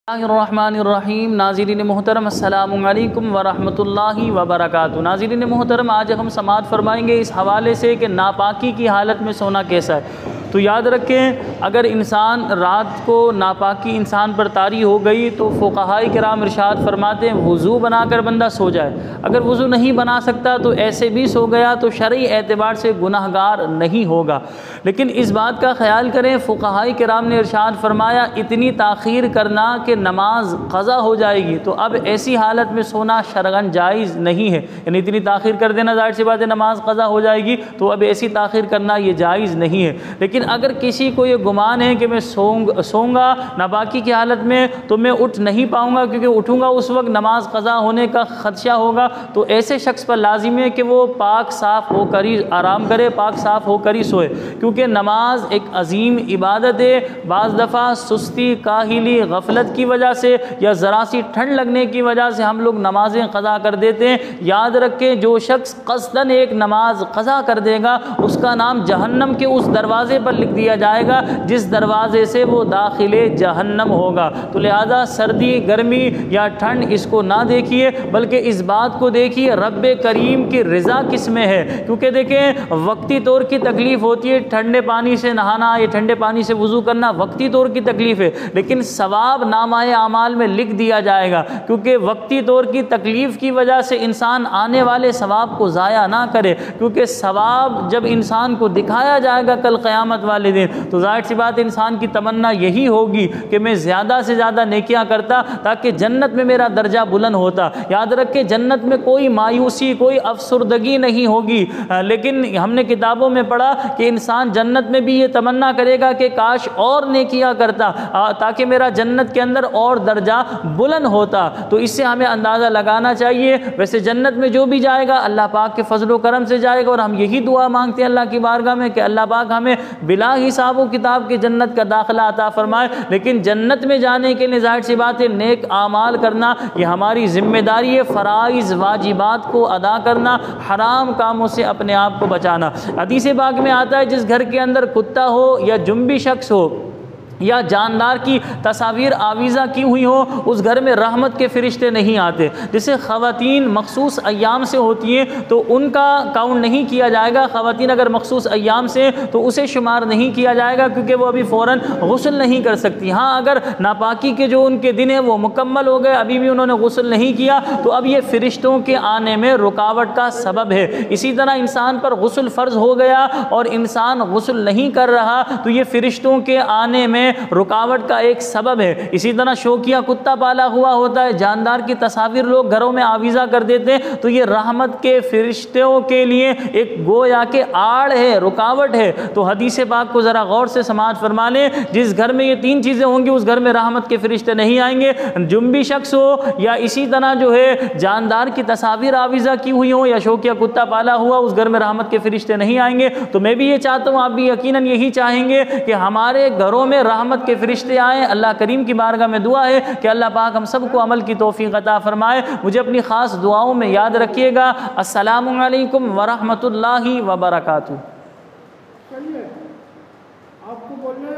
الرحمن الرحیم۔ ناظرین محترم السلام علیکم ورحمۃ اللہ وبرکاتہ۔ ناظرین محترم، آج ہم سماعت فرمائیں گے اس حوالے سے کہ ناپاکی کی حالت میں سونا کیسا ہے۔ تو یاد رکھیں، اگر انسان رات کو ناپاکی انسان پر طاری ہو گئی تو فقہاء کرام ارشاد فرماتے ہیں وضو بنا کر بندہ سو جائے۔ اگر وضو نہیں بنا سکتا تو ایسے بھی سو گیا تو شرعی اعتبار سے گناہ گار نہیں ہوگا۔ لیکن اس بات کا خیال کریں، فقہاء کرام نے ارشاد فرمایا اتنی تاخیر کرنا کہ نماز قضا ہو جائے گی، تو اب ایسی حالت میں سونا شرعاً جائز نہیں ہے۔ یعنی اتنی تاخیر کر دینا، ظاہر سی بات ہے نماز قضا ہو جائے گی، تو اب ایسی تاخیر کرنا یہ جائز نہیں ہے۔ لیکن اگر کسی کو یہ گمان ہے کہ میں سوؤں گا ناپاکی کی حالت میں تو میں اٹھ نہیں پاؤں گا، کیونکہ اٹھوں گا اس وقت نماز قضا ہونے کا خدشہ ہوگا، تو ایسے شخص پر لازم ہے کہ وہ پاک صاف ہو کر ہی آرام کرے، پاک صاف ہو کر ہی سوئے، کیونکہ نماز ایک عظیم عبادت ہے۔ بعض دفعہ سستی، کاہلی، غفلت کی وجہ سے یا ذرا سی ٹھنڈ لگنے کی وجہ سے ہم لوگ نمازیں قضا کر دیتے ہیں۔ یاد رکھیں، جو شخص قصداً ایک نماز قضا کر دے گا اس کا نام جہنم کے اس دروازے پر لکھ دیا جائے گا جس دروازے سے وہ داخل جہنم ہوگا۔ تو لہذا سردی، گرمی یا ٹھنڈ اس کو نہ دیکھیے، بلکہ اس بات کو دیکھیے رب کریم کی رضا کس میں ہے۔ کیونکہ دیکھیں، وقتی طور کی تکلیف ہوتی ہے، ٹھنڈے پانی سے نہانا یا ٹھنڈے پانی سے وضو کرنا وقتی طور کی تکلیف ہے، لیکن ثواب نامہ اعمال میں لکھ دیا جائے گا، کیونکہ وقتی طور کی تکلیف کی وجہ سے انسان آنے والے ثواب کو ضائع نہ کرے، کیونکہ ثواب جب انسان کو دکھایا جائے گا کل قیامت والے دن تو ظاہر سی بات انسان کی تمنا یہی ہوگی کہ میں زیادہ سے زیادہ نیکیاں کرتا تاکہ جنت میں میرا درجہ بلند ہوتا۔ یاد رکھیں، جنت میں کوئی مایوسی، کوئی افسردگی نہیں ہوگی، لیکن ہم نے کتابوں میں پڑھا کہ انسان جنت میں بھی یہ تمنا کرے گا کہ کاش اور نیکیاں کرتا تاکہ میرا جنت کے اندر اور درجہ بلند ہوتا۔ تو اس سے ہمیں اندازہ لگانا چاہیے۔ ویسے جنت میں جو بھی جائے گا اللہ پاک کے فضل و کرم سے جائے گا، اور ہم یہی دعا مانگتے ہیں اللہ کی بارگاہ میں کہ اللہ پاک ہمیں بلا حساب و کتاب کی جنت کا داخلہ عطا فرمائے۔ لیکن جنت میں جانے کے لیے ظاہر سی بات ہے نیک اعمال کرنا یہ ہماری ذمہ داری ہے، فرائض واجبات کو ادا کرنا، حرام کاموں سے اپنے آپ کو بچانا۔ حدیث پاک میں آتا ہے جس گھر کے اندر کتا ہو یا جنبی شخص ہو یا جاندار کی تصاویر آویزہ کی ہوئی ہو، اس گھر میں رحمت کے فرشتے نہیں آتے۔ جیسے خواتین مخصوص ایام سے ہوتی ہیں تو ان کا کاؤنٹ نہیں کیا جائے گا، خواتین اگر مخصوص ایام سے تو اسے شمار نہیں کیا جائے گا، کیونکہ وہ ابھی فوراً غسل نہیں کر سکتی۔ ہاں، اگر ناپاکی کے جو ان کے دن ہیں وہ مکمل ہو گئے، ابھی بھی انہوں نے غسل نہیں کیا، تو اب یہ فرشتوں کے آنے میں رکاوٹ کا سبب ہے۔ اسی طرح انسان پر غسل فرض ہو گیا اور انسان غسل نہیں کر رہا تو یہ فرشتوں کے آنے میں رکاوٹ کا ایک سبب ہے۔ اسی طرح شوکیہ کتا پالا ہوا ہوتا ہے، جاندار کی تصاویر لوگ گھروں میں آویزہ کر دیتے ہیں، تو یہ رحمت کے فرشتوں کے لیے ایک گویا کہ آڑ ہے، رکاوٹ ہے۔ تو حدیث پاک کو ذرا غور سے سماعت فرما لیں، جس گھر میں یہ تین چیزیں ہوں گی اس گھر میں رحمت کے فرشتے نہیں آئیں گے۔ جنبی شخص ہو یا اسی طرح جو ہے جاندار کی تصاویر آویزہ کی ہوئی ہوں یا شوکیہ کتا پالا ہوا، اس گھر میں رحمت کے فرشتے نہیں آئیں گے۔ تو میں بھی یہ چاہتا ہوں، آپ بھی یقیناً یہی چاہیں گے کہ ہمارے گھروں میں رحمت کے فرشتے آئیں۔ اللہ کریم کی بارگاہ میں دعا ہے کہ اللہ پاک ہم سب کو عمل کی توفیق عطا فرمائے۔ مجھے اپنی خاص دعاؤں میں یاد رکھیے گا۔ السلام علیکم ورحمۃ اللہ وبرکاتہ۔ آپ کو بولنا